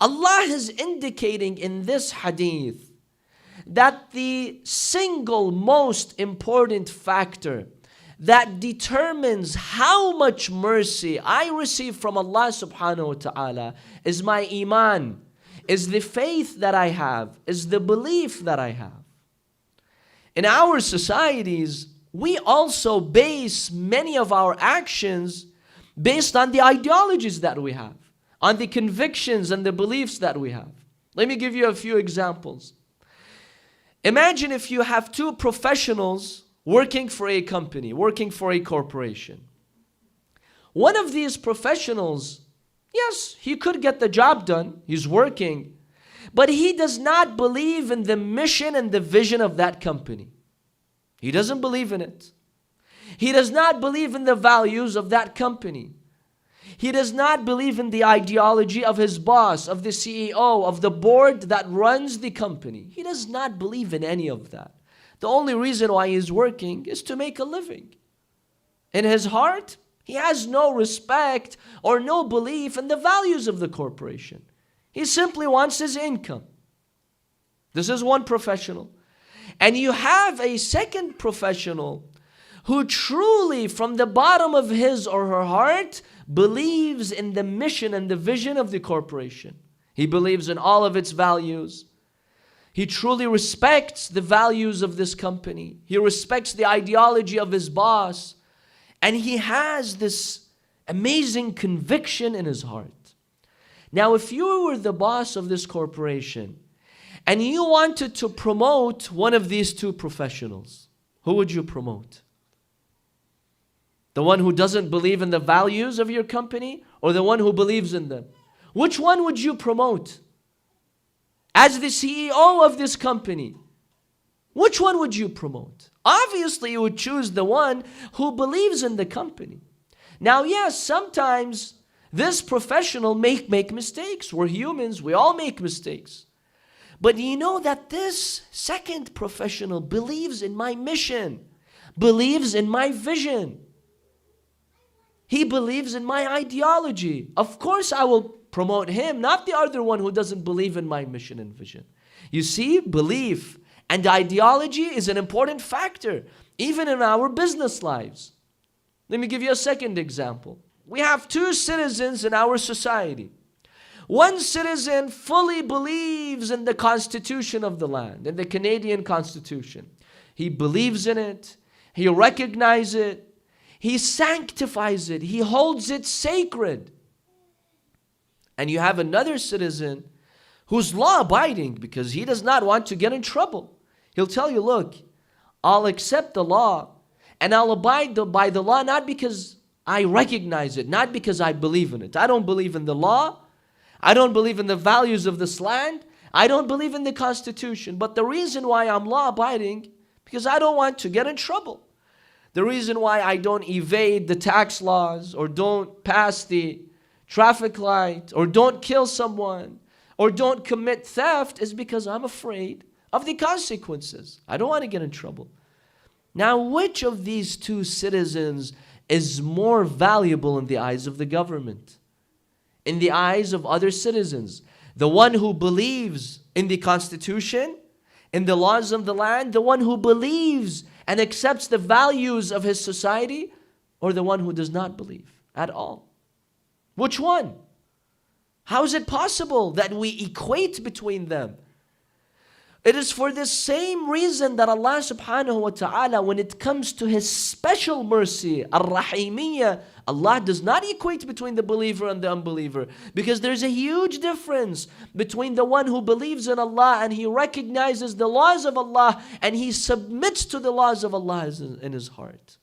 Allah is indicating in this hadith that the single most important factor that determines how much mercy I receive from Allah subhanahu wa ta'ala is my iman, is the faith that I have, is the belief that I have. In our societies, we also base many of our actions based on the ideologies that we have, on the convictions and the beliefs that we have. Let me give you a few examples. Imagine if you have two professionals working for a company, working for a corporation. One of these professionals, yes, he could get the job done, he's working, but he does not believe in the mission and the vision of that company. He doesn't believe in it. He does not believe in the values of that company. He does not believe in the ideology of his boss, of the CEO, of the board that runs the company. He does not believe in any of that. The only reason why he's working is to make a living. In his heart, he has no respect or no belief in the values of the corporation. He simply wants his income. This is one professional. And you have a second professional who truly, from the bottom of his or her heart, believes in the mission and the vision of the corporation. He believes in all of its values. He truly respects the values of this company. He respects the ideology of his boss. And he has this amazing conviction in his heart. Now, if you were the boss of this corporation and you wanted to promote one of these two professionals, who would you promote? The one who doesn't believe in the values of your company, or the one who believes in them? Which one would you promote? As the CEO of this company, which one would you promote? Obviously, you would choose the one who believes in the company. Now, yes, sometimes this professional may make mistakes. We're humans, we all make mistakes. But you know that this second professional believes in my mission, believes in my vision. He believes in my ideology. Of course, I will promote him, not the other one who doesn't believe in my mission and vision. You see, belief and ideology is an important factor, even in our business lives. Let me give you a second example. We have two citizens in our society. One citizen fully believes in the Constitution of the land, in the Canadian Constitution. He believes in it. He recognizes it. He sanctifies it. He holds it sacred. And you have another citizen who's law-abiding because he does not want to get in trouble. He'll tell you, look, I'll accept the law and I'll abide by the law not because I recognize it, not because I believe in it. I don't believe in the law. I don't believe in the values of this land. I don't believe in the Constitution. But the reason why I'm law-abiding, because I don't want to get in trouble. The reason why I don't evade the tax laws or don't pass the traffic light or don't kill someone or don't commit theft is because I'm afraid of the consequences. I don't want to get in trouble. Now, which of these two citizens is more valuable in the eyes of the government? In the eyes of other citizens? The one who believes in the Constitution, in the laws of the land, the one who believes and accepts the values of his society, or the one who does not believe at all? Which one? How is it possible that we equate between them? It is for the same reason that Allah subhanahu wa ta'ala, when it comes to His special mercy, Ar-Rahimiyya, Allah does not equate between the believer and the unbeliever. Because there's a huge difference between the one who believes in Allah and he recognizes the laws of Allah and he submits to the laws of Allah in his heart.